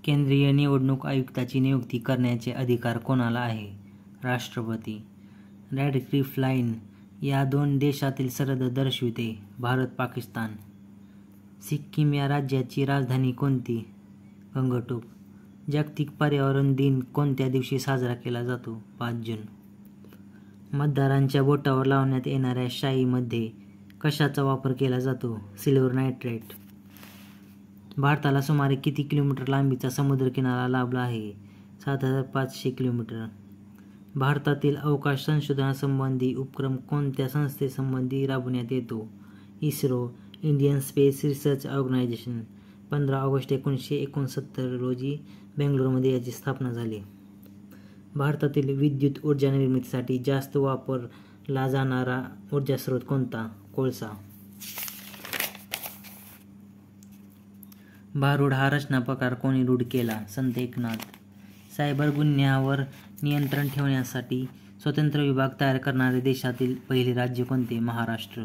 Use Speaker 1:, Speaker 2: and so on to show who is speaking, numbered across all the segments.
Speaker 1: केंद्रीय निवडणूक आयुक्ताची नियुक्ती करण्याचे अधिकार कोणाला आहे? राष्ट्रपती. रॅडक्लिफ लाईन या दोन देशातील सरहद्द दर्शविते. भारत-पाकिस्तान. सिक्कीम या राज्याची राजधानी कोणती? गंगटोक. जागतिक पर्यावरण दिन कोणत्या दिवशी साजरा केला जातो? 5 जून. मतदारांच्या बोटावर लावण्यात येणाऱ्या शाईमध्ये कशाचा वापर केला जातो? Silver nitrate. भारताला सुमारे किती किलोमीटर लांबीचा समुद्रकिनारा लाभला आहे? 7,500 किलोमीटर. भारतातील अवकाश संशोधनासंबंधी उपक्रम कोणत्या संस्थेसंबंधी राबवण्यात येतो? ISRO, Indian space research organisation. 15 August 1969 रोजी बेंगळुरूमध्ये याची स्थापना झाली. भारतातील विद्युत ऊर्जा निर्मितीसाठी जास्त वापरला जाणारा ऊर्जा स्रोत कोणता? कोळसा. भारूड हा रचना प्रकार कोणी रूढ केला? संत एकनाथ. सायबर गुन्ह्यावर नियंत्रण ठेवण्यासाठी स्वतंत्र विभाग तयार करणारे देशातील पहिले राज्य कोणते? महाराष्ट्र.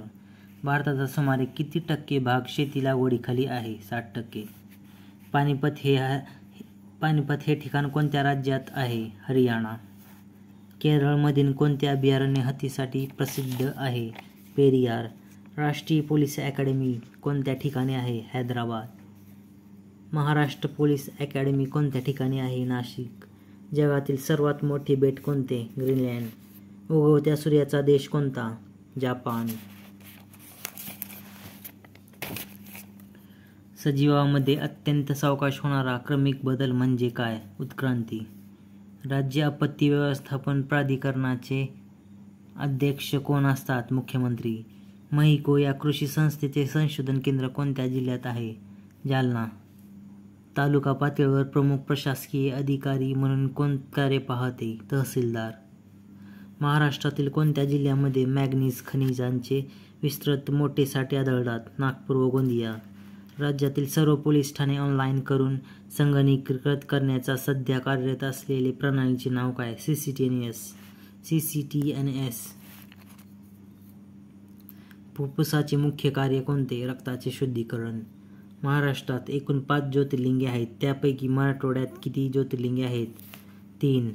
Speaker 1: भारताचा सुमारे किती टक्के भाग शेती लागवडीखाली आहे? 60%. पानिपत हे ठिकाण कोणत्या राज्यात आहे? हरियाणा. केरळमधील कोणते अभयारण्य हत्तीसाठी प्रसिद्ध आहे? पेरियार. राष्ट्रीय पोलीस अकॅडमी कोणत्या ठिकाणी आहे? हैदराबाद. महाराष्ट्र पोलीस अकॅडमी कोणत्या ठिकाणी आहे? नाशिक. जगातील सर्वात मोठे बेट कोणते? ग्रीनलँड. उगवत्या सूर्याचा देश कोणता? जपान. सजीवांमध्ये अत्यंत सावकाश होणारा क्रमिक बदल म्हणजे काय? उत्क्रांती. राज्य आपत्ती व्यवस्थापन प्राधिकरणाचे अध्यक्ष कोण असतात? मुख्यमंत्री. महिको या कृषी संस्थेचे संशोधन केंद्र कोणत्या जिल्ह्यात आहे? जालना. तालुका पातळीवर प्रमुख प्रशासकीय अधिकारी म्हणून कोण कार्य पाहते? तहसीलदार. महाराष्ट्रातील कोणत्या जिल्ह्यामध्ये मॅंगनीज खनिजांचे विस्तृत मोठे साठे आढळतात? नागपूर व गोंदिया. राज्यातील सर्व पोलीस ठाणे ऑनलाईन करून संगणकीकृत करण्याचा सध्या कार्यरत असलेले प्रणालीचे नाव काय? CCTNS. फुफ्फुसाचे मुख्य कार्य कोणते? रक्ताचे शुद्धीकरण. महाराष्ट्रात एकूण 5 ज्योतिर्लिंगे आहेत. त्यापैकी मराठवाड्यात किती ज्योतिर्लिंगे आहेत? 3.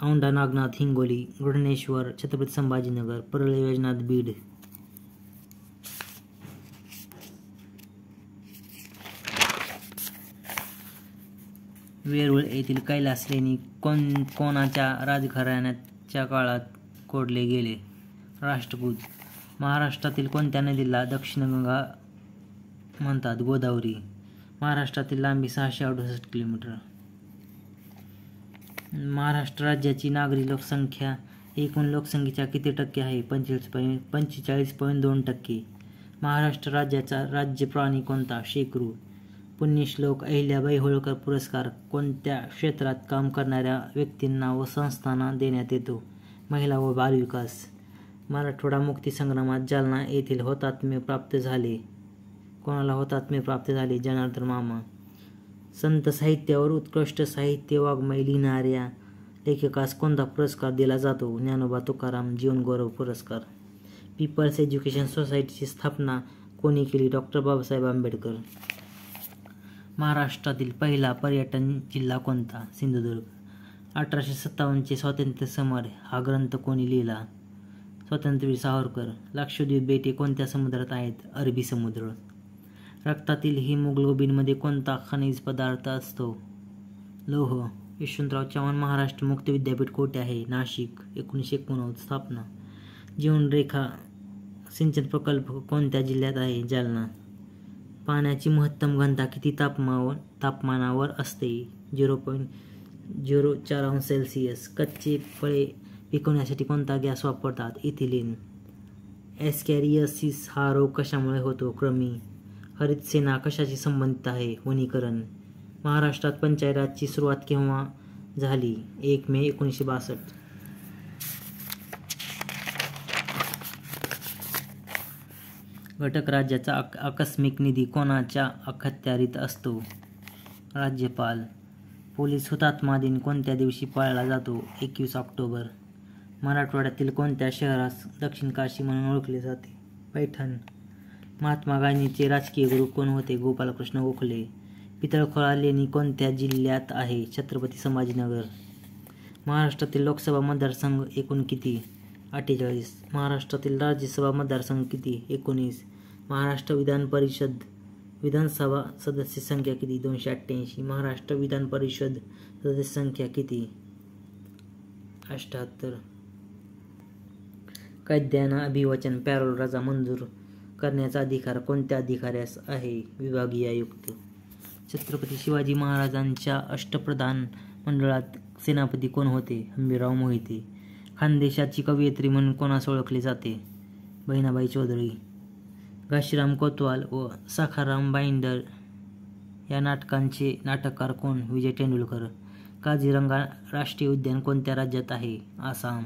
Speaker 1: औंढा नागनाथ हिंगोली, गृढणेश्वर छत्रपती संभाजीनगर, परळी वैजनाथ बीड. वेरूळ येथील कैलास लेणी कोणाच्या राजघराण्याच्या काळात कोरले गेले? राष्ट्रकूट. महाराष्ट्रातील कोणत्या नदीला दक्षिण गंगा म्हणतात? गोदावरी. महाराष्ट्रातील लांबी 668 किलोमीटर. महाराष्ट्र राज्याची नागरी लोकसंख्या एकूण लोकसंख्येच्या किती टक्के आहे? 45.2%. महाराष्ट्र राज्याचा राज्य प्राणी कोणता? शेकरू. पुण्यश्लोक अहिल्याबाई होळकर पुरस्कार कोणत्या क्षेत्रात काम करणाऱ्या व्यक्तींना व संस्थांना देण्यात येतो? महिला व बालविकास. मराठवाडा मुक्तीसंग्रामात जालना येथील हुतात्म्य प्राप्त झाले. कोणाला हुतात्म्य प्राप्त झाले? जनार्दन मामा. संत साहित्यावर उत्कृष्ट साहित्य वाङ्मय लिहिणाऱ्या लेखकास कोणता पुरस्कार दिला जातो? ज्ञानोबा तुकाराम जीवनगौरव पुरस्कार. पीपल्स एज्युकेशन सोसायटीची स्थापना कोणी केली? डॉ. बाबासाहेब आंबेडकर. महाराष्ट्रातील पहिला पर्यटन जिल्हा कोणता? सिंधुदुर्ग. 1857चे स्वातंत्र्य समर हा ग्रंथ कोणी लिहिला? स्वातंत्र्यवीर सावरकर. लक्षद्वीप बेटे कोणत्या समुद्रात आहेत? अरबी समुद्र. रक्तातील हिमोग्लोबिनमध्ये कोणता खनिज पदार्थ असतो? लोह. यशवंतराव चव्हाण महाराष्ट्र मुक्त विद्यापीठ कोठे आहे? नाशिक. 1989 स्थापना. जीवनरेखा सिंचन प्रकल्प कोणत्या जिल्ह्यात आहे? जालना. पाण्याची महत्तम घनता किती तापमानावर असते? 0.04 अंश सेल्सिअस. कच्चे फळे पिकवण्यासाठी कोणता गॅस वापरतात? इथिलीन. ॲस्कॅरियासिस हा रोग कशामुळे होतो? कृमी. हरित सेना कशाशी संबंधित आहे? वनीकरण. महाराष्ट्रात पंचायत राजची सुरुवात केव्हा झाली? 1 मे 1962. घटक राज्याचा आकस्मिक निधी कोणाच्या अखत्यारीत असतो? राज्यपाल. पोलीस हुतात्मा दिन कोणत्या दिवशी पाळला जातो? 21 ऑक्टोबर. मराठवाड्यातील कोणत्या शहरास दक्षिण काशी म्हणून ओळखले जाते? पैठण. महात्मा गांधींचे राजकीय गुरु कोण होते? गोपालकृष्ण गोखले. पितळखोळा लेणी कोणत्या जिल्ह्यात आहे? छत्रपती संभाजीनगर. महाराष्ट्रातील लोकसभा मतदारसंघ एकूण किती? 48. महाराष्ट्रातील राज्यसभा मतदारसंघ किती? 19. महाराष्ट्र विधानसभा सदस्य संख्या किती? 288. महाराष्ट्र विधान परिषद सदस्य संख्या किती? 78. कैद्यांना अभिवाचन पॅरोल रजा मंजूर करण्याचा अधिकार कोणत्या अधिकाऱ्यास आहे? विभागीय आयुक्त. छत्रपती शिवाजी महाराजांच्या अष्टप्रधान मंडळात सेनापती कोण होते? हंबीरराव मोहिते. खानदेशाची कवयित्री म्हणून कोणास ओळखले जाते? बहिणाबाई चौधरी. घाशीराम कोतवाल व सखाराम बाईंडर या नाटकांचे नाटककार कोण? विजय तेंडुलकर. काझीरंगा राष्ट्रीय उद्यान कोणत्या राज्यात आहे? आसाम.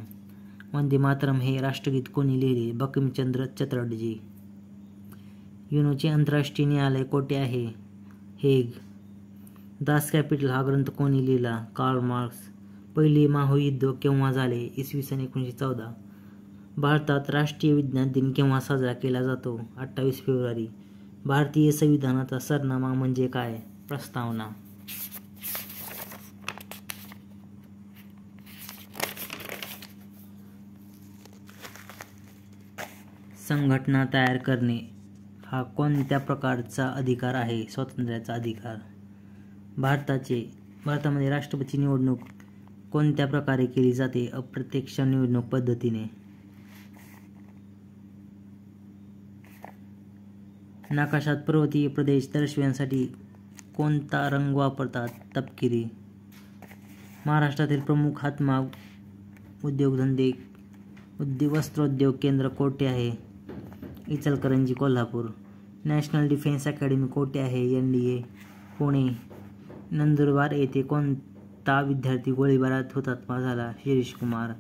Speaker 1: वंदे मातरम हे राष्ट्रगीत कोणी लिहिले? बंकिमचंद्र चटर्जी. युनोचे आंतरराष्ट्रीय न्यायालय कोठे आहे? हेग. दास कॅपिटल हा ग्रंथ कोणी लिहिला? Karl Marx. पहिले महायुद्ध केव्हा झाले? इसवी सन 1914. भारतात राष्ट्रीय विज्ञान दिन केव्हा साजरा केला जातो? 28 फेब्रुवारी. भारतीय संविधानाचा सरनामा म्हणजे काय? प्रस्तावना. संघटना तयार करणे हा कोणत्या प्रकारचा अधिकार आहे? स्वातंत्र्याचा अधिकार. भारतामध्ये राष्ट्रपती निवडणूक कोणत्या प्रकारे केली जाते? अप्रत्यक्ष निवडणूक पद्धतीने. नकाशात पर्वतीय प्रदेश दर्शविण्यासाठी कोणता रंग वापरतात? तपकिरी. महाराष्ट्रातील प्रमुख हातमाग उद्योगधंदे वस्त्रोद्योग केंद्र कोठे आहे? Ichalkaranji, Kolhapur. National defence academy कोठे आहे? NDA, पुणे. नंदुरबार येथे कोणता विद्यार्थी गोळीबारात हुतात्मा झाला? शिरीष कुमार.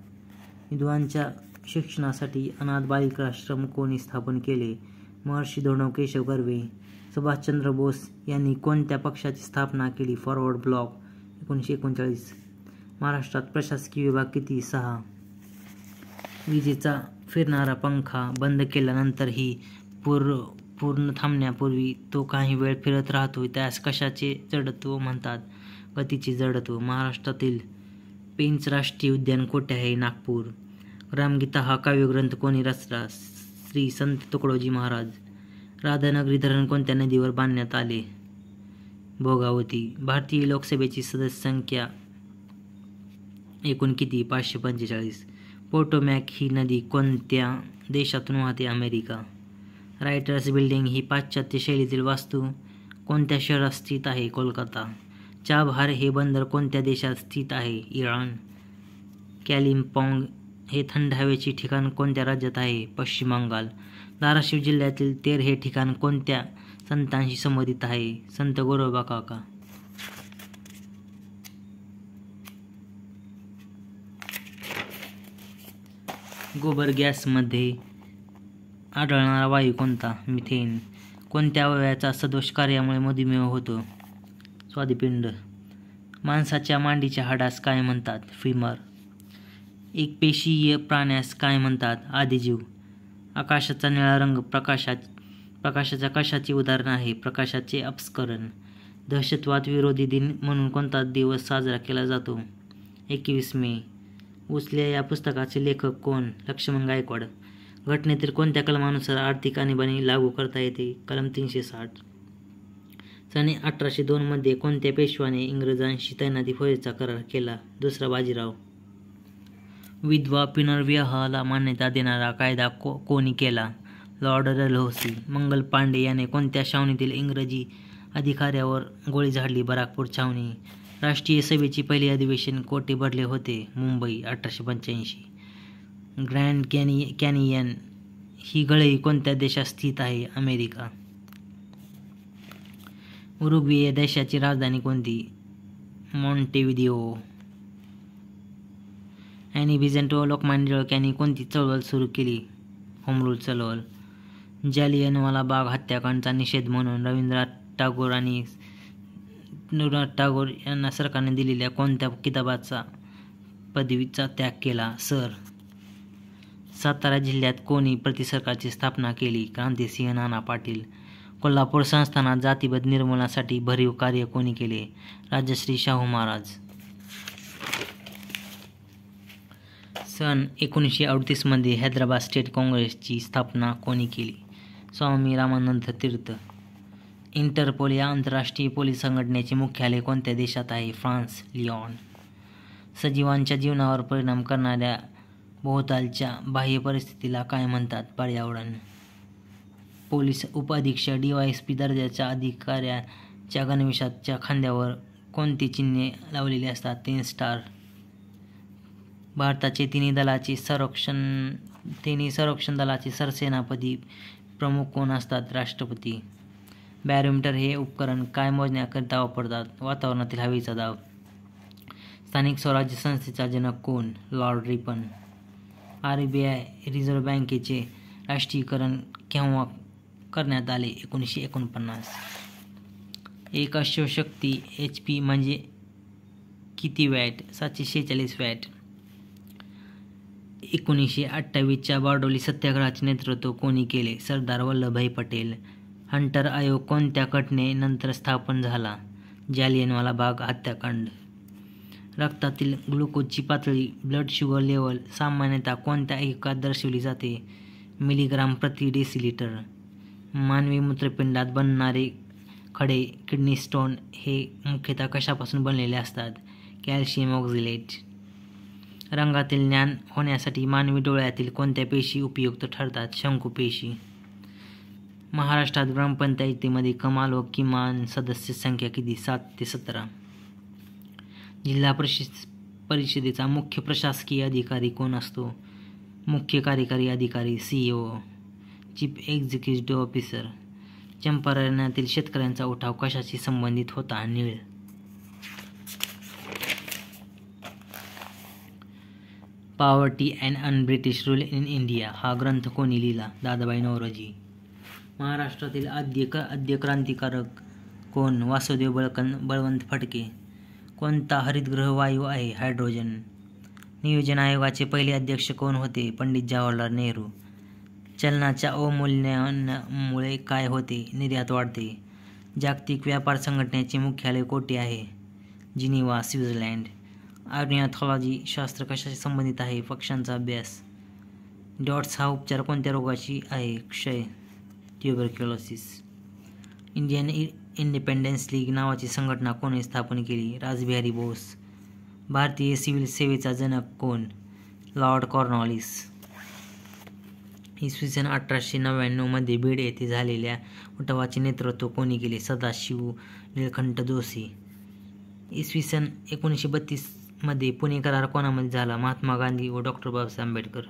Speaker 1: विधवांच्या शिक्षणासाठी अनाथ बालिकाश्रम कोणी स्थापन केले? महर्षी धोंडो केशव कर्वे. सुभाषचंद्र बोस यांनी कोणत्या पक्षाची स्थापना केली? Forward block. 1939. महाराष्ट्रात प्रशासकीय विभाग किती? 6. विजेचा फिरणारा पंखा बंद केल्यानंतरही पूर्ण थांबण्यापूर्वी तो काही वेळ फिरत राहतो त्यास कशाचे जडत्व म्हणतात? गतीचे जडत्व. महाराष्ट्रातील पेंच राष्ट्रीय उद्यान कोठे आहे? नागपूर. रामगीता हा काव्यग्रंथ कोणी रचला? श्री संत तुकडोजी महाराज. राधानगरी धरण कोणत्या नदीवर बांधण्यात आले? भोगावती. भारतीय लोकसभेची सदस्य संख्या एकूण किती? 545. पोटोमॅक ही नदी कोणत्या देशातून वाहते? अमेरिका. रायटर्स बिल्डिंग ही पाश्चात्य शैलीतील वास्तू कोणत्या शहरात स्थित आहे? कोलकाता. चाबहार हे बंदर कोणत्या देशात स्थित आहे? इराण. कॅलिम्पॉंग हे थंड हवेचे ठिकाण कोणत्या राज्यात आहे? पश्चिम बंगाल. धाराशिव जिल्ह्यातील तेर हे ठिकाण कोणत्या संतांशी संबंधित आहे? संत गोरोबा काका. गोबर गॅसमध्ये आढळणारा वायू कोणता? मिथेन. कोणत्या अवयवाच्या सदोष कार्यामुळे मधुमेह होतो? स्वादुपिंड. माणसाच्या मांडीच्या हाडास काय म्हणतात? फिमर. एकपेशीय प्राण्यास काय म्हणतात? आदिजीव. आकाशाचा निळा रंग प्रकाशाच्या कशाचे उदाहरण आहे? प्रकाशाचे अपस्करण. दहशतवाद विरोधी दिन म्हणून कोणता दिवस साजरा केला जातो? 21 मे. उचल्या या पुस्तकाचे लेखक कोण? लक्ष्मण गायकवाड. घटनेतील कोणत्या कलमानुसार आर्थिक आणीबाणी लागू करता येते? कलम 360. सन 1802 मध्ये कोणत्या पेशवाने इंग्रजांशी तैनाती फौजेचा करार केला? दुसरा बाजीराव. विधवा पुनर्विवाहाला मान्यता देणारा कायदा कोणी केला? Lord Dalhousie. मंगल पांडे याने कोणत्या छावणीतील इंग्रजी अधिकाऱ्यावर गोळी झाडली? बराकपूर छावणी. राष्ट्रीय सभेचे पहिले अधिवेशन कोठे भरले होते? मुंबई, 1885. ग्रँड कॅनियन ही गळई कोणत्या देशात स्थित आहे? अमेरिका. उरुग्वे या देशाची राजधानी कोणती? मॉन्टेव्हिदिओ. ॲनी बेझंट व लोकमान्य टिळक यांनी कोणती चळवळ सुरू केली? होम रूल चळवळ. जालियनवाला बाग हत्याकांडचा निषेध म्हणून रवींद्रनाथ टागोर यांना सरकारने दिलेल्या कोणत्या किताबाचा पदवीचा त्याग केला? सर. सातारा जिल्ह्यात कोणी प्रतिसरकारची स्थापना केली? क्रांतिसिंह नाना पाटील. कोल्हापूर संस्थानात जातीभेद निर्मूलनासाठी भरीव कार्य कोणी केले? राजश्री शाहू महाराज. सन 1938 मध्ये हैदराबाद स्टेट काँग्रेसची स्थापना कोणी केली? स्वामी रामानंद तीर्थ. इंटरपोल या आंतरराष्ट्रीय पोलीस संघटनेचे मुख्यालय कोणत्या देशात आहे? France, Lyon. सजीवांच्या जीवनावर परिणाम करणाऱ्या भोवतालच्या बाह्य परिस्थितीला काय म्हणतात? पर्यावरण. पोलीस उपअधीक्षक DYSP दर्जाच्या अधिकाऱ्याच्या गणवेशाच्या खांद्यावर कोणती चिन्हे लावलेली असतात? 3 स्टार. भारताचे तिन्ही संरक्षण दलाचे सरसेनापती प्रमुख कोण असतात? राष्ट्रपती. बॅरोमीटर हे उपकरण काय मोजण्याकरिता वापरतात? वातावरणातील हवेचा दाब. स्थानिक स्वराज्य संस्थेचा जनक कोण? Lord Ripon. RBI रिझर्व्ह बँकेचे राष्ट्रीयकरण केव्हा करण्यात आले? 1949. एक अश्वशक्ती HP म्हणजे किती वॅट? 746 वॅट. 1928च्या बारडोली सत्याग्रहाचे नेतृत्व कोणी केले? सरदार वल्लभभाई पटेल. हंटर आयोग कोणत्या घटनेनंतर स्थापन झाला? जालियनवाला बाग हत्याकांड. रक्तातील ग्लुकोजची पातळी ब्लड शुगर लेवल सामान्यतः कोणत्या एककात दर्शवली जाते? मिलीग्राम प्रति डेसिलिटर. मानवी मूत्रपिंडात बनणारे खडे किडनी स्टोन हे मुख्यतः कशापासून बनलेले असतात? Calcium oxalate. रंगातील ज्ञान होण्यासाठी मानवी डोळ्यातील कोणत्या पेशी उपयुक्त ठरतात? शंकुपेशी. महाराष्ट्रात ग्रामपंचायतीमध्ये कमाल व किमान सदस्य संख्या किती? 7 ते 17. जिल्हा परिषदेचा मुख्य प्रशासकीय अधिकारी कोण असतो? मुख्य कार्यकारी अधिकारी CEO. Chief executive officer. चंपारण्यातील शेतकऱ्यांचा उठाव कशाशी संबंधित होता? नीळ. Poverty and un-British rule in India हा ग्रंथ कोणी लिहिला? दादाभाई नौरोजी. महाराष्ट्रातील आद्य क्रांतिकारक कोण? वासुदेव बळवंत फडके. कोणता हरितगृह वायू आहे? हायड्रोजन. नियोजन आयोगाचे पहिले अध्यक्ष कोण होते? पंडित जवाहरलाल नेहरू. चलनाच्या अवमूल्यनामुळे काय होते? निर्यात वाढते. जागतिक व्यापार संघटनेचे मुख्यालय कोठे आहे? Geneva, Switzerland. ऑर्निथॉलॉजी शास्त्र कशाशी संबंधित आहे? पक्ष्यांचा अभ्यास. डॉट्स हा उपचार कोणत्या रोगाची आहे? क्षय, ट्युबरक्युलोसिस. इंडियन इंडिपेंडन्स लीग नावाची संघटना कोणी स्थापन केली? रासबिहारी बोस. भारतीय सिव्हिल सेवेचा जनक कोण? Lord Cornwallis. इसवी सन 1899 मध्ये बीड येथे झालेल्या उठावाचे नेतृत्व कोणी केले? सदाशिव नीलकंठ जोशी. इसवी सन 1932 मध्ये पुणे करार कोणामध्ये झाला? महात्मा गांधी व डॉ. बाबासाहेब आंबेडकर.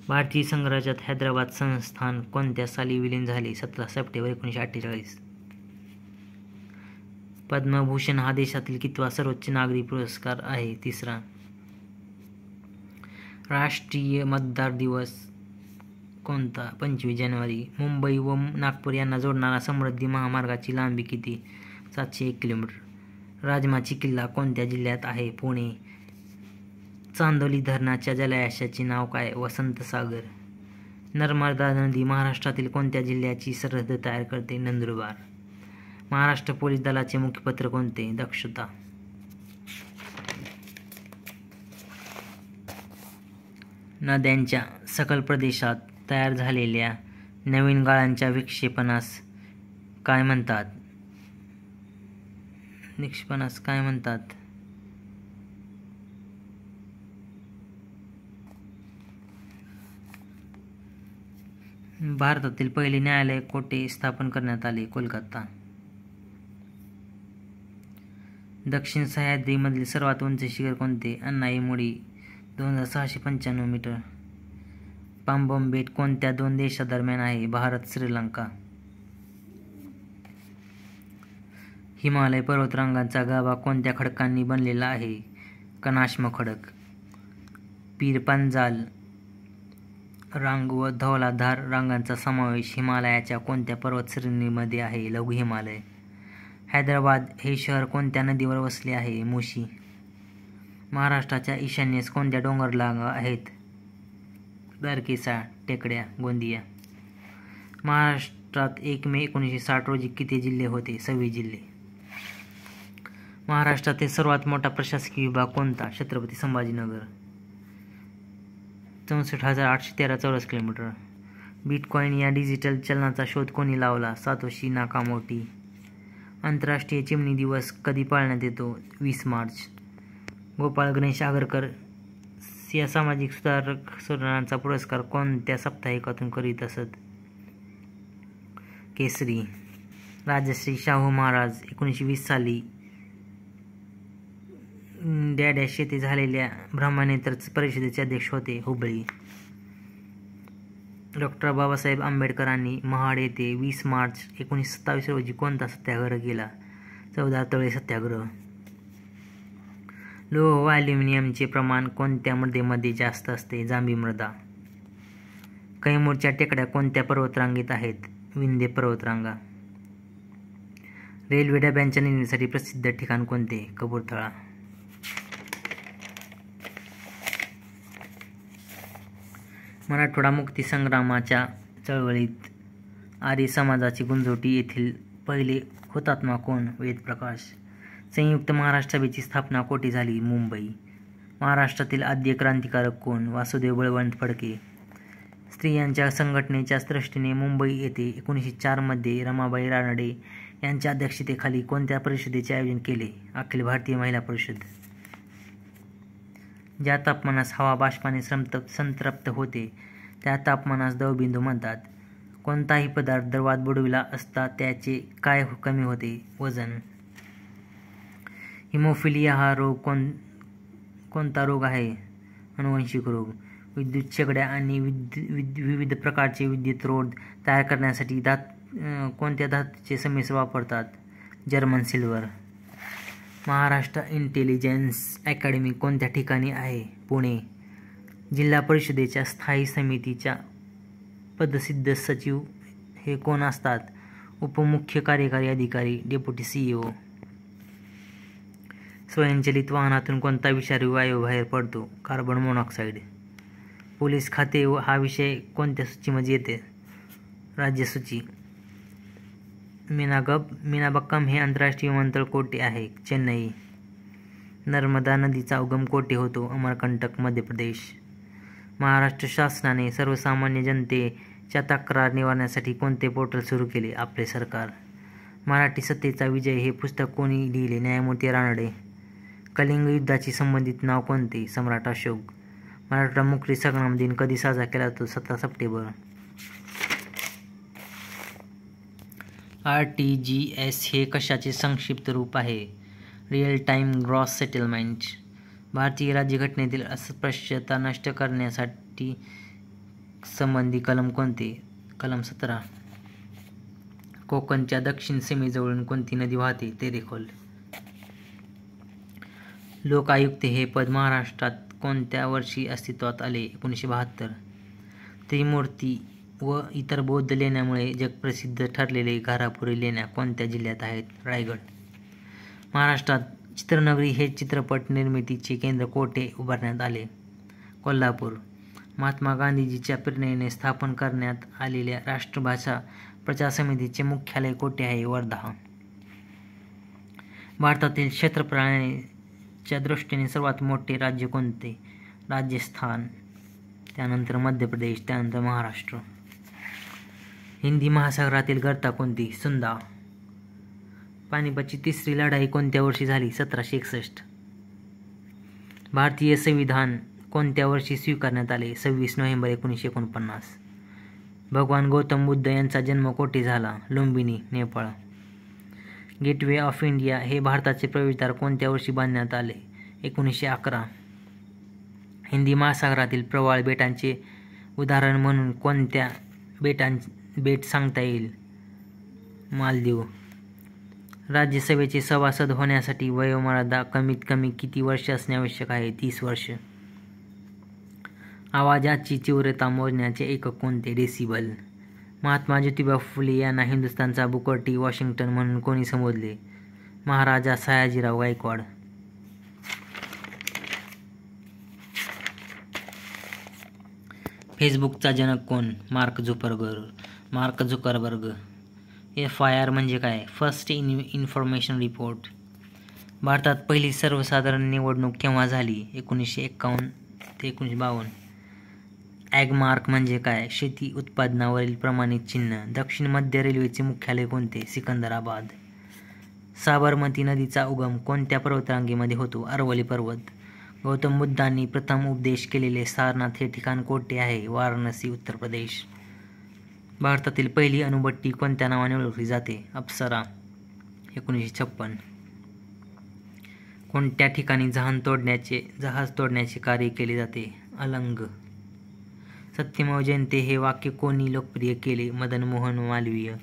Speaker 1: भारतीय संघराज्यात हैदराबाद संस्थान कोणत्या साली विलीन झाले? 17 सप्टेंबर 1948. पद्मभूषण हा देशातील कितवा सर्वोच्च नागरी पुरस्कार आहे? 3रा. राष्ट्रीय मतदार दिवस कोणता? 25 जानेवारी. मुंबई व नागपूर यांना जोडणारा समृद्धी महामार्गाची लांबी किती? 701 किलोमीटर. राजमाची किल्ला कोणत्या जिल्ह्यात आहे? पुणे. चांदोली धरणाच्या जलाशयाचे नाव काय? वसंत सागर. नर्मदा नदी महाराष्ट्रातील कोणत्या जिल्ह्याची सरहद तयार करते? नंदुरबार. महाराष्ट्र पोलीस दलाचे मुखपत्र कोणते? दक्षता. नद्यांच्या सखल प्रदेशात तयार झालेल्या नवीन गाळांच्या विक्षेपणास काय म्हणतात? भारतातील पहिले न्यायालय कोठे स्थापन करण्यात आले? कोलकाता. दक्षिण सह्याद्रीमधील सर्वात उंच शिखर कोणते? अण्णाईमुडी 2695 मीटर. पांबोम बेट कोणत्या 2 देशांदरम्यान आहे? भारत श्रीलंका. हिमालय पर्वतरांगांचा गाभा कोणत्या खडकांनी बनलेला आहे? कनाष्म खडक. पीर पंजाल रांग व धौलाधार रांगांचा समावेश हिमालयाच्या कोणत्या पर्वतश्रेणीमध्ये आहे? लघु हिमालय. हैदराबाद हे शहर कोणत्या नदीवर वसले आहे? मुशी. महाराष्ट्राच्या ईशान्येस कोणत्या डोंगररांगा आहेत? दारकेसा टेकड्या, गोंदिया. महाराष्ट्रात 1 मे 1960 रोजी किती जिल्हे होते? 26 जिल्हे. महाराष्ट्रातील सर्वात मोठा प्रशासकीय विभाग कोणता? छत्रपती संभाजीनगर. 64,813 चौरस किलोमीटर. बिटकॉइन या डिजिटल चलनाचा शोध कोणी लावला? Satoshi Nakamoto. आंतरराष्ट्रीय चिमणी दिवस कधी पाळण्यात येतो? 20 मार्च. गोपाळ गणेश आगरकर या सामाजिक सुधारणांचा पुरस्कार कोणत्या साप्ताहिकातून करीत असत? केसरी. राजश्री शाहू महाराज 1920 साली डॅश येथे झालेल्या ब्रह्मनेत्र परिषदेचे अध्यक्ष होते? हुबळी. डॉ. बाबासाहेब आंबेडकरांनी महाड येथे 20 मार्च 1927 रोजी कोणता सत्याग्रह केला? 14 तळे सत्याग्रह. लोह व ॲल्युमिनियमचे प्रमाण कोणत्या मृदेमध्ये जास्त असते? जांभी मृदा. कैमूरच्या टेकड्या कोणत्या पर्वतरांगेत आहेत? विंध्य पर्वतरांगा. रेल्वे डब्यांच्या निर्मितीसाठी प्रसिद्ध ठिकाण कोणते? कपूरथळा. मराठवाडा मुक्तीसंग्रामाच्या चळवळीत आर्य समाजाची गुंजोटी येथील पहिले हुतात्मा कोण? वेदप्रकाश. संयुक्त महाराष्ट्र सभेची स्थापना कोठे झाली? मुंबई. महाराष्ट्रातील आद्य क्रांतिकारक कोण? वासुदेव बळवंत फडके. स्त्रियांच्या संघटनेच्या दृष्टीने मुंबई येथे 1904 मध्ये रमाबाई रानडे यांच्या अध्यक्षतेखाली कोणत्या परिषदेचे आयोजन केले? अखिल भारतीय महिला परिषद. ज्या तापमानास हवा बाष्पाने संतप्त होते त्या तापमानास दवबिंदू म्हणतात. कोणताही पदार्थ द्रवात बुडविला असता त्याचे काय कमी होते? वजन. हिमोफिलिया हा रोग कोणता रोग आहे? अनुवंशिक रोग. विद्युत शेगड्या आणि विविध प्रकारचे विद्युत रोध तयार करण्यासाठी कोणत्या धातूचे संमिश्र वापरतात? German silver. Maharashtra intelligence academy कोणत्या ठिकाणी आहे? पुणे. जिल्हा परिषदेच्या स्थायी समितीच्या पदसिद्ध सचिव हे कोण असतात? उपमुख्य कार्यकारी अधिकारी, डेप्युटी CEO. स्वयंचलित वाहनातून कोणता विषारी वायू बाहेर पडतो? Carbon monoxide. पोलीस खाते हा विषय कोणत्या सूचीमध्ये येते? राज्यसूची. मीनाबक्कम हे आंतरराष्ट्रीय विमानतळ कोठे आहे? चेन्नई. नर्मदा नदीचा उगम कोठे होतो? अमरकंटक, मध्य प्रदेश. महाराष्ट्र शासनाने सर्वसामान्य जनतेच्या तक्रार निवारण्यासाठी कोणते पोर्टल सुरू केले? आपले सरकार. मराठी सत्तेचा विजय हे पुस्तक कोणी लिहिले? न्यायमूर्ती रानडे. कलिंग युद्धाशी संबंधित नाव कोणते? सम्राट अशोक. मराठवाडा मुक्ती संग्राम दिन कधी साजरा केला जातो? 17 सप्टेंबर. RTGS हे कशाचे संक्षिप्त रूप आहे? Real time gross settlement. भारतीय राज्यघटनेतील अस्पृश्यता नष्ट करण्यासाठी संबंधी कलम कोणते? कलम 17. कोकणच्या दक्षिण सीमेजवळून कोणती नदी वाहते? तेरेखोल. लोकायुक्त हे पद महाराष्ट्रात कोणत्या वर्षी अस्तित्वात आले? 1972. त्रिमूर्ती व इतर बौद्ध लेण्यांमुळे जगप्रसिद्ध ठरलेले घारापुरी लेण्या कोणत्या जिल्ह्यात आहेत? रायगड. महाराष्ट्रात चित्रनगरी हे चित्रपट निर्मितीचे केंद्र कोठे उभारण्यात आले? कोल्हापूर. महात्मा गांधीजींच्या प्रेरणेने स्थापन करण्यात आलेल्या राष्ट्रभाषा प्रचार समितीचे मुख्यालय कोठे आहे? वर्धा. भारतातील क्षेत्रफळाच्या दृष्टीने सर्वात मोठे राज्य कोणते? राजस्थान. त्यानंतर मध्य प्रदेश, त्यानंतर महाराष्ट्र. हिंदी महासागरातील गर्ता कोणती? सुंदा. पानिपतची तिसरी लढाई कोणत्या वर्षी झाली? 1761. भारतीय संविधान कोणत्या वर्षी स्वीकारण्यात आले? 26 नोव्हेंबर 1949. भगवान गौतम बुद्ध यांचा जन्म कोठे झाला? Lumbini, Nepal. Gateway of India हे भारताचे प्रवेशद्वार कोणत्या वर्षी बांधण्यात आले? 1911. हिंदी महासागरातील प्रवाळ बेटांचे उदाहरण म्हणून कोणत्या बेट सांगता येईल? मालदीव. राज्यसभेचे सभासद होण्यासाठी वयोमर्यादा कमीत कमी किती वर्ष असणे आवश्यक आहे? 30 वर्ष. आवाजाची तीव्रता मोजण्याचे एकक कोणते? डेसिबल. महात्मा ज्योतिबा फुले यांना हिंदुस्थानचा बुकर टी वॉशिंग्टन म्हणून कोणी संबोधले? महाराजा सयाजीराव गायकवाड. फेसबुकचा जनक कोण? Mark Zuckerberg. Mark Zuckerberg. FIR म्हणजे काय? First information report. भारतात पहिली सर्वसाधारण निवडणूक केव्हा झाली? 1951 ते 1952. ॲगमार्क म्हणजे काय? शेती उत्पादनावरील प्रमाणित चिन्ह. दक्षिण मध्य रेल्वेचे मुख्यालय कोणते? सिकंदराबाद. साबरमती नदीचा उगम कोणत्या पर्वतरांगेमध्ये होतो? अरवली पर्वत. गौतम बुद्धांनी प्रथम उपदेश केलेले सारनाथ हे ठिकाण कोठे आहे? वाराणसी, उत्तर प्रदेश. भारतातील पहिली अणुभट्टी कोणत्या नावाने ओळखली जाते? अप्सरा. 1956. कोणत्या ठिकाणी जहाज तोडण्याचे कार्य केले जाते? अलंग. सत्यमेव जयते हे वाक्य कोणी लोकप्रिय केले? मदन मोहन मालवीय.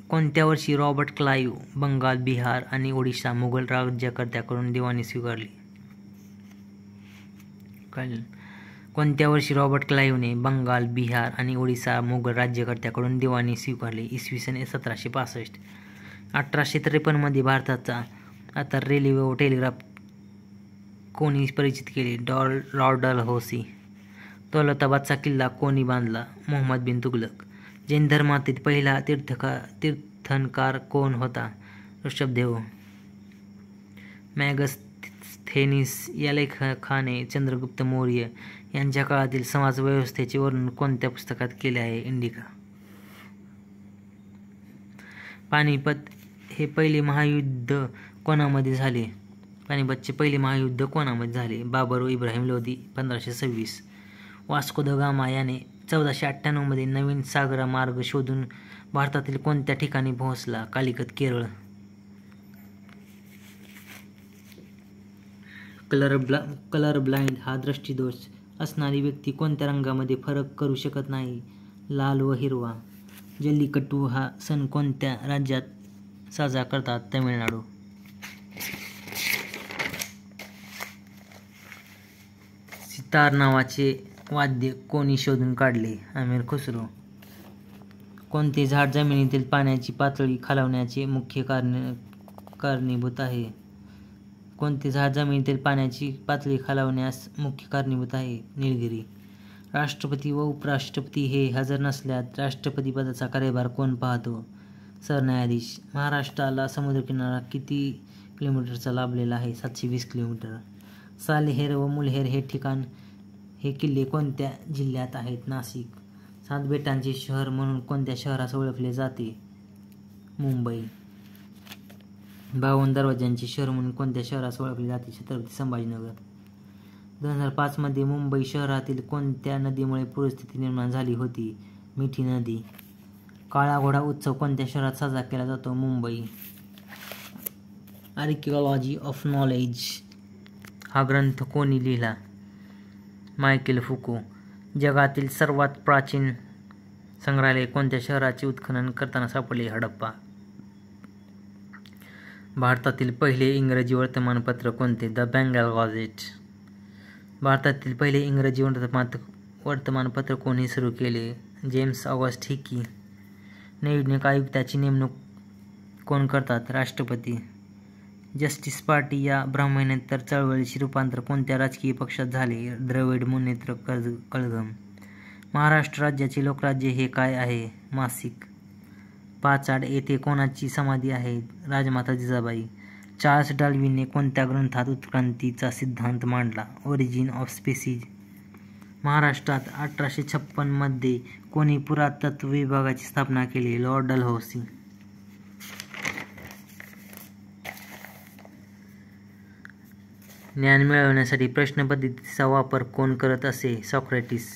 Speaker 1: कोणत्या वर्षी रॉबर्ट क्लाईव्ह बंगाल, बिहार आणि ओडिशा मुघल राज्यकर्त्याकडून दिवाणी स्वीकारली? कोणत्या वर्षी रॉबर्ट क्लाईव्हने बंगाल, बिहार आणि ओडिशा मुघल राज्यकर्त्याकडून दिवाणी स्वीकारली? इसवी सन 1765. 1853 मध्ये भारताचा आता रेल्वे व टेलिग्राफ कोणी परिचित केले? Lord Dalhousie. दौलताबादचा किल्ला कोणी बांधला? मोहम्मद बिन तुघलक. जैन धर्मातील पहिला तीर्थंकर कोण होता? ऋषभदेव. मॅगस्थेनिस या लेखकाने चंद्रगुप्त मौर्य यांच्या काळातील समाज व्यवस्थेचे वर्णन कोणत्या पुस्तकात केले आहे? इंडिका. पानिपत हे पहिले महायुद्ध कोणामध्ये झाले? पानिपतचे पहिले महायुद्ध कोणामध्ये झाले? बाबर व इब्राहिम लोधी. 1526. वास्को द गामा याने 1498 मध्ये नवीन सागरमार्ग शोधून भारतातील कोणत्या ठिकाणी पोहोचला? कालिकत, केरळ. कलर ब्लाइंड हा दृष्टिदोष असणारी व्यक्ती कोणत्या रंगामध्ये फरक करू शकत नाही? लाल व हिरवा. जल्लीकट्टू हा सण कोणत्या राज्यात साजरा करतात? तमिळनाडू. सितार नावाचे वाद्य कोणी शोधून काढले? अमीर खुसरो. कोणते झाड जमिनीतील पाण्याची पातळी खालावण्याचे मुख्य कारणीभूत आहे? कोणते झाड जमिनीतील पाण्याची पातळी खालावण्यास मुख्य कारणीभूत आहे? निलगिरी. राष्ट्रपती व उपराष्ट्रपती हे हजर नसल्यास राष्ट्रपती पदाचा कार्यभार कोण पाहतो? सरन्यायाधीश. महाराष्ट्राला समुद्रकिनारा किती किलोमीटरचा लाभलेला आहे? 720 किलोमीटर. सालेहेर व मुल्हेर हे किल्ले कोणत्या जिल्ह्यात आहेत? नाशिक. 7 बेटांचे शहर म्हणून कोणत्या शहरास ओळखले जाते? मुंबई. 52 दरवाजांचे शहर म्हणून कोणत्या शहरास ओळखले जाते? छत्रपती संभाजीनगर. 2005 मध्ये मुंबई शहरातील कोणत्या नदीमुळे पूरस्थिती निर्माण झाली होती? मिठी नदी. काळा घोडा उत्सव कोणत्या शहरात साजरा केला जातो? मुंबई. आर्किओलॉजी ऑफ नॉलेज हा ग्रंथ कोणी लिहिला? मायकेल फुको. जगातील सर्वात प्राचीन संग्रहालय कोणत्या शहराचे उत्खनन करताना सापडले? हडप्पा. भारतातील पहिले इंग्रजी वर्तमानपत्र कोणते? The Bengal gazette. भारतातील पहिले इंग्रजी वर्तमानपत्र कोणी सुरू केले? James August Hicky. निवडणूक आयुक्ताची नेमणूक कोण करतात? राष्ट्रपती. जस्टिस पार्टी या ब्राह्मणेतर चळवळीचे रूपांतर कोणत्या राजकीय पक्षात झाले? द्रविड मुनेत्र कळघम. महाराष्ट्र राज्याचे लोकराज्य हे काय आहे? मासिक. पाचाड येथे कोणाची समाधी आहे? राजमाता जिजाबाई. चार्ल्स डार्विनने कोणत्या ग्रंथात उत्क्रांतीचा सिद्धांत मांडला? Origin of species. महाराष्ट्रात 1856 मध्ये कोणी पुरातत्व विभागाची स्थापना केली? Lord Dalhousie. ज्ञान मिळवण्यासाठी प्रश्नपद्धतीचा वापर कोण करत असे? सॉक्रेटिस.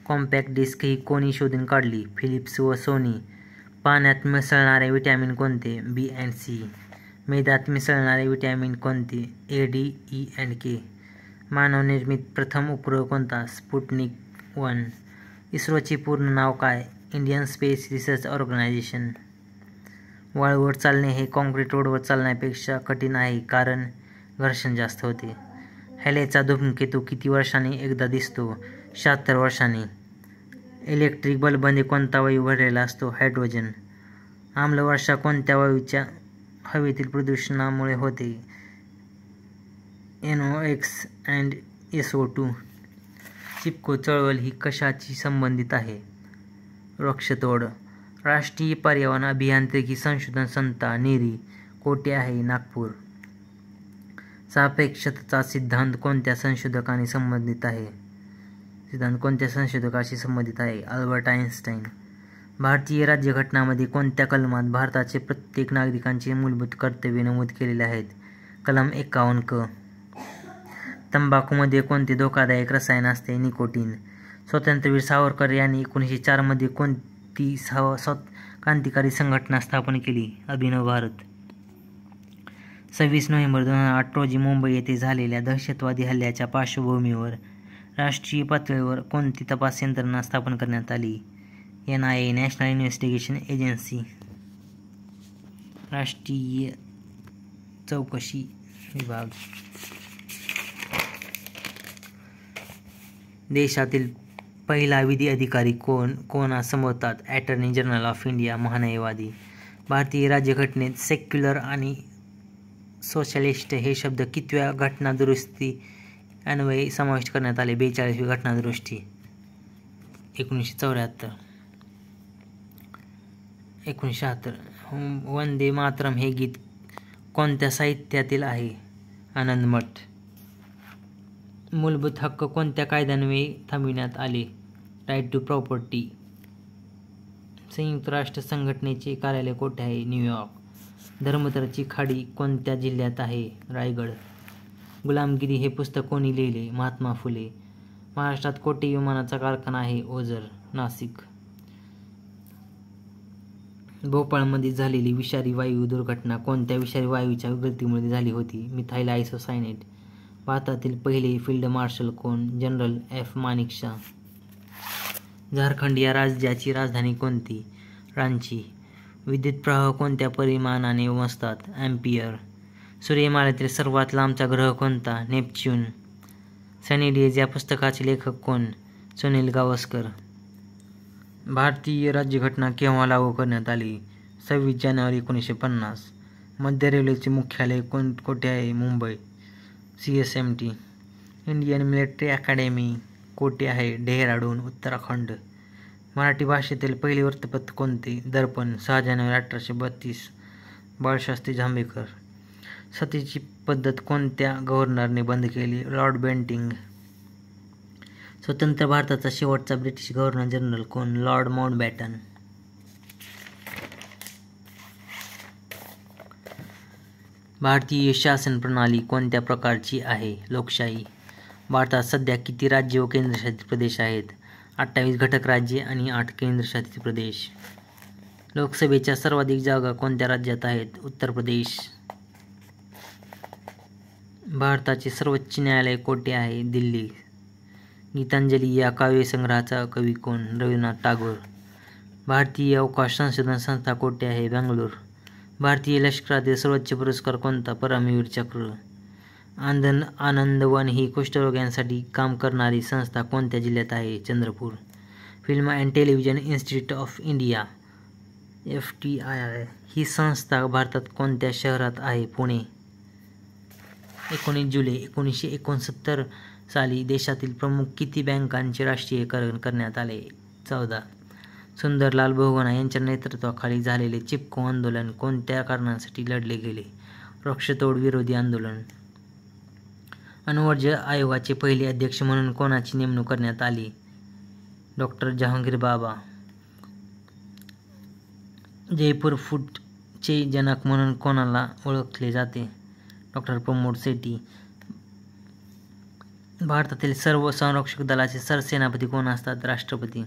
Speaker 1: कॉम्पॅक्ट डिस्क ही कोणी शोधून काढली? फिलिप्स व सोनी. पाण्यात मिसळणारे विटॅमिन कोणते? बी अँड सी. मेदात मिसळणारे विटॅमिन कोणते? ए, डी, ई अँड के. मानवनिर्मित प्रथम उपग्रह कोणता? स्पुटनिक 1. इस्रोचे पूर्ण नाव काय? Indian space research organisation. वाळूवर चालणे हे कॉन्क्रीट रोडवर चालण्यापेक्षा कठीण आहे कारण घर्षण जास्त होते. हॅलेचा धूमकेतू किती वर्षांनी एकदा दिसतो? 76 वर्षांनी. इलेक्ट्रिक बल्बमध्ये कोणता वायू भरलेला असतो? हायड्रोजन. आम्लवर्षा कोणत्या वायूच्या हवेतील प्रदूषणामुळे होते? NOx and SO2. चिपको चळवळ ही कशाशी संबंधित आहे? वृक्षतोड. राष्ट्रीय पर्यावरण अभियांत्रिकी संशोधन संस्था नीरी कोठे आहे? नागपूर. सापेक्षतेचा सिद्धांत कोणत्या संशोधकाशी संबंधित आहे? Albert Einstein. भारतीय राज्यघटनामध्ये कोणत्या कलमात भारताचे प्रत्येक नागरिकांचे मूलभूत कर्तव्य नमूद केलेले आहेत? कलम 51 क. तंबाखूमध्ये कोणते धोकादायक रसायन असते? निकोटीन. स्वातंत्र्यवीर सावरकर यांनी 1904 मध्ये कोणती क्रांतिकारी संघटना स्थापन केली? अभिनव भारत. 26 नोव्हेंबर 2008 रोजी मुंबई येथे झालेल्या दहशतवादी हल्ल्याच्या पार्श्वभूमीवर राष्ट्रीय पातळीवर कोणती तपास यंत्रणा स्थापन करण्यात आली? NIA, national investigation agency. राष्ट्रीय चौकशी विभाग. देशातील पहिला विधी अधिकारी कोणास संबोधतात? Attorney general of India. महान्यायवादी. भारतीय राज्यघटनेत सेक्युलर आणि सोशलिस्ट हे शब्द कितव्या घटनादुरुस्ती अन्वये समाविष्ट करण्यात आले? 42वी घटनादुरुस्ती. 1974. 1976. वंदे मातरम हे गीत कोणत्या साहित्यातील आहे? आनंदमठ. मूलभूत हक्क कोणत्या कायद्यान्वये थांबविण्यात आले? Right to property. संयुक्त राष्ट्र संघटनेचे कार्यालय कोठे आहे? न्यूयॉर्क. धर्मतरची खाडी कोणत्या जिल्ह्यात आहे? रायगड. गुलामगिरी हे पुस्तक कोणी लिहिले? महात्मा फुले. महाराष्ट्रात कोठे विमानाचा कारखाना आहे? ओझर. नाशिक. भोपाळमध्ये झालेली विषारी वायू दुर्घटना कोणत्या विषारी वायूच्या गळतीमुळे झाली होती? Methyl isocyanate. भारतातील पहिले फील्ड मार्शल कोण? General F. मानेकशॉ. झारखंड या राज्याची राजधानी कोणती? रांची. विद्युत प्रवाह कोणत्या परिमाणाने मोजतात? अँपिअर. सूर्यमालेतील सर्वात लांबचा ग्रह कोणता? नेपच्यून. सनी डेज या पुस्तकाचे लेखक कोण? सुनील गावस्कर. भारतीय राज्यघटना केव्हा लागू करण्यात आली? 26 जानेवारी 1950. मध्य रेल्वेचे मुख्यालय कोठे आहे? Mumbai. CSMT. Indian military academy कोठे आहे? डेहराडून, उत्तराखंड. मराठी भाषेतील पहिले वृत्तपत्र कोणते? दर्पण. 6 जानेवारी 1832. बाळशास्त्री जांभेकर. सतीची पद्धत कोणत्या गव्हर्नरने बंद केली? Lord Bentinck. स्वतंत्र भारताचा शेवटचा ब्रिटिश गव्हर्नर जनरल कोण? Lord Mountbatten. भारतीय शासन प्रणाली कोणत्या प्रकारची आहे? लोकशाही. भारतात सध्या किती राज्ये व केंद्रशासित प्रदेश आहेत? 28 घटक राज्ये आणि 8 केंद्रशासित प्रदेश. लोकसभेच्या सर्वाधिक जागा कोणत्या राज्यात आहेत? उत्तर प्रदेश. भारताचे सर्वोच्च न्यायालय कोठे आहे? दिल्ली. गीतांजली या काव्यसंग्रहाचा कवी कोण? रवींद्रनाथ टागोर. भारतीय अवकाश संशोधन संस्था कोठे आहे? बेंगळूर. भारतीय लष्करातील सर्वोच्च पुरस्कार कोणता? परमवीर चक्र. आनंदवन ही कुष्ठरोग्यांसाठी काम करणारी संस्था कोणत्या जिल्ह्यात आहे? Chandrapur. Film and television institute of India FTII ही संस्था भारतात कोणत्या शहरात आहे? पुणे. 19 जुलै 1969 साली देशातील प्रमुख किती बँकांचे राष्ट्रीयीकरण करण्यात आले? 14. सुंदरलाल बहुगुणा यांच्या नेतृत्वाखाली झालेले चिपको आंदोलन कोणत्या कारणासाठी लढले गेले? वृक्षतोड विरोधी आंदोलन. अणुऊर्जा आयोगाचे पहिले अध्यक्ष म्हणून कोणाची नेमणूक करण्यात आली? डॉ. जहांगीर बाबा. जयपूर फूटचे जनक म्हणून कोणाला ओळखले जाते? डॉ. प्रमोद सेठी. भारतातील सर्व संरक्षक दलाचे सरसेनापती कोण असतात? राष्ट्रपती.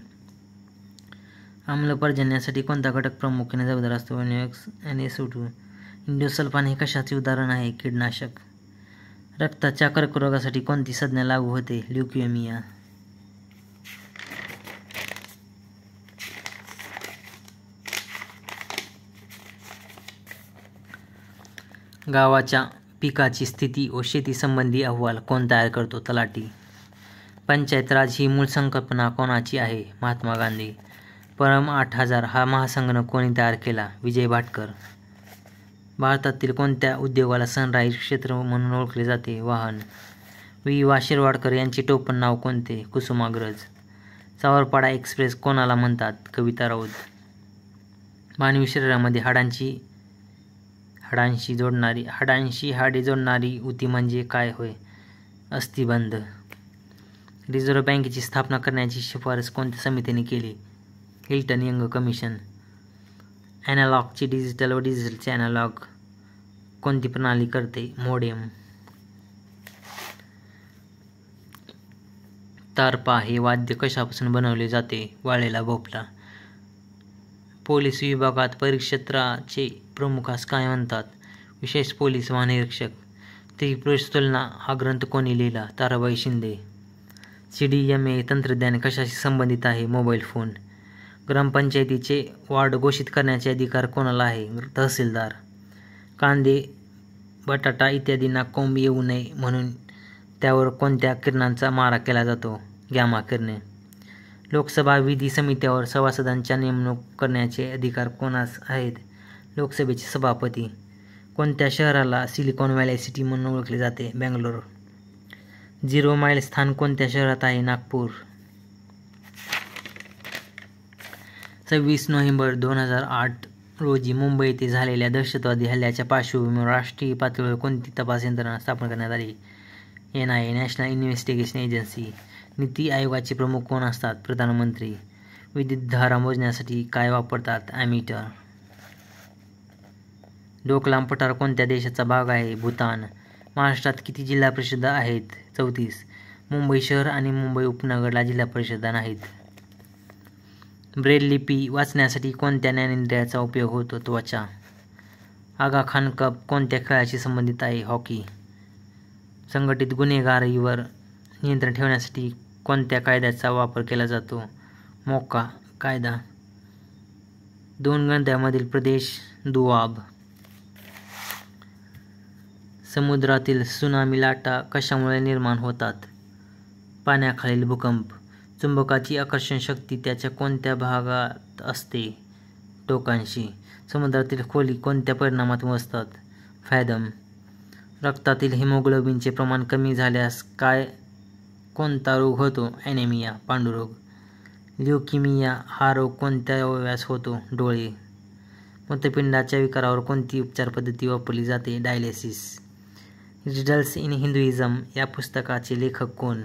Speaker 1: आम्ल पर्जन्यासाठी कोणता घटक प्रामुख्याने जबाबदार असतो? NaSO2. इंडोसल्फान हे कशाचे उदाहरण आहे? कीटकनाशक. रक्ताच्या कर्करोगासाठी कोणती संज्ञा लागू होते? ल्युकेमिया. गावाच्या पिकाची स्थिती व शेतीसंबंधी अहवाल कोण तयार करतो? तलाठी. पंचायत राज ही मूळ संकल्पना कोणाची आहे? महात्मा गांधी. परम 8000 हा महासंगणक कोणी तयार केला? विजय भाटकर. भारतातील कोणत्या उद्योगाला सनराइज क्षेत्र म्हणून ओळखले जाते? वाहन. वि. शिरवाडकर यांचे टोपण नाव कोणते? कुसुमाग्रज. सावरपाडा एक्सप्रेस कोणाला म्हणतात? कविता राऊत. मानवी शरीरामध्ये हाडांशी हाडे जोडणारी उती म्हणजे काय होय? अस्थिबंध. रिझर्व्ह बँकेची स्थापना करण्याची शिफारस कोणत्या समितीने केली? Hilton Young commission. ॲनालॉगचे डिजिटल व डिजिटलचे ॲनालॉग कोणती प्रणाली करते? मोडेम. तारपा हे वाद्य कशापासून बनवले जाते? वाळलेला भोपळा. पोलीस विभागात परिक्षेत्राचे प्रमुखास काय म्हणतात? विशेष पोलीस महानिरीक्षक. स्त्री-पुरुष तुलना हा ग्रंथ कोणी लिहिला? ताराबाई शिंदे. CDMA तंत्रज्ञान कशाशी संबंधित आहे? Mobile phone. ग्रामपंचायतीचे वॉर्ड घोषित करण्याचे अधिकार कोणाला आहे? तहसीलदार. कांदे, बटाटा इत्यादींना कोंब येऊ नये म्हणून त्यावर कोणत्या किरणांचा मारा केला जातो? गॅमा किरणे. लोकसभा विधी समित्यावर सभासदांच्या नेमणूक करण्याचे अधिकार कोणास आहेत? लोकसभेचे सभापती. कोणत्या शहराला सिलिकॉन व्हॅली सिटी म्हणून ओळखले जाते? बेंगलोर. 0 माईल स्थान कोणत्या शहरात आहे? नागपूर. 26 नोव्हेंबर 2008 रोजी मुंबई येथे झालेल्या दहशतवादी हल्ल्याच्या पार्श्वभूमीवर राष्ट्रीय पातळीवर कोणती तपास यंत्रणा स्थापन करण्यात आली? NIA national investigation agency. नीती आयोगाचे प्रमुख कोण असतात? प्रधानमंत्री. विद्युतधारा मोजण्यासाठी काय वापरतात? ॲमीटर. डोकलाम पठार कोणत्या देशाचा भाग आहे? भूतान. महाराष्ट्रात किती जिल्हा परिषदा आहेत? 34. मुंबई शहर आणि मुंबई उपनगरला जिल्हा परिषदा नाहीत. ब्रेल लिपी वाचण्यासाठी कोणत्या ज्ञानेंद्रियाचा उपयोग होतो? त्वचा. आगा खान कप कोणत्या खेळाशी संबंधित आहे? हॉकी. संघटित गुन्हेगारीवर नियंत्रण ठेवण्यासाठी कोणत्या कायद्याचा वापर केला जातो? मोक्का कायदा. 2 नद्यांमधील प्रदेश दुआब. समुद्रातील त्सुनामी लाटा कशामुळे निर्माण होतात? पाण्याखालील भूकंप. चुंबकाची आकर्षण शक्ती त्याच्या कोणत्या भागात असते? टोकांशी. समुद्रातील खोली कोणत्या परिमाणात मोजतात? फॅथम. रक्तातील हिमोग्लोबिनचे प्रमाण कमी झाल्यास कोणता रोग होतो? ॲनेमिया पांडुरोग. ल्युकेमिया हा रोग कोणत्या अवयवास होतो? डोळे. मूत्रपिंडाच्या विकारावर कोणती उपचार पद्धती वापरली जाते? डायलिसिस. रिडल्स इन हिंदुइझम या पुस्तकाचे लेखक कोण?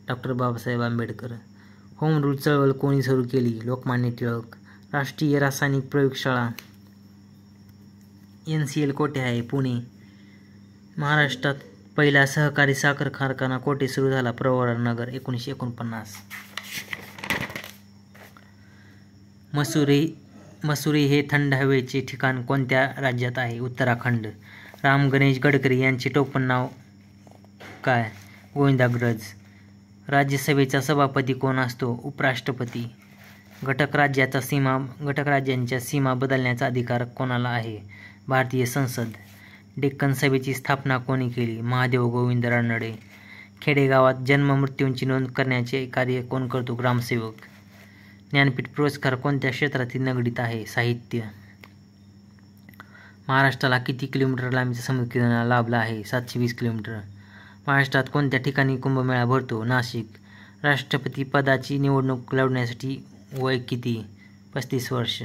Speaker 1: डॉ. बाबासाहेब आंबेडकर. होम रूल चळवळ कोणी सुरू केली? लोकमान्य टिळक. राष्ट्रीय रासायनिक प्रयोगशाळा NCL कोठे आहे? पुणे. महाराष्ट्रात पहिला सहकारी साखर कारखाना कोठे सुरू झाला? प्रवरानगर. 1949. मसुरी हे थंड हवेचे ठिकाण कोणत्या राज्यात आहे? उत्तराखंड. राम गणेश गडकरी यांचे टोपण नाव काय? गोविंदाग्रज. राज्यसभेचा सभापती कोण असतो? उपराष्ट्रपती. घटक राज्यांच्या सीमा बदलण्याचा अधिकार कोणाला आहे? भारतीय संसद. डेक्कन सभेची स्थापना कोणी केली? महादेव गोविंद रानडे. खेडेगावात जन्म मृत्यूंची नोंद करण्याचे कार्य कोण करतो? ग्रामसेवक. ज्ञानपीठ पुरस्कार कोणत्या क्षेत्रातील निगडीत आहे? साहित्य. महाराष्ट्राला किती किलोमीटर लांबीचा समुद्रकिनारा लाभला आहे? 720 किलोमीटर. महाराष्ट्रात कोणत्या ठिकाणी कुंभमेळा भरतो? नाशिक. राष्ट्रपती पदाची निवडणूक लढवण्यासाठी वय किती? 35 वर्ष.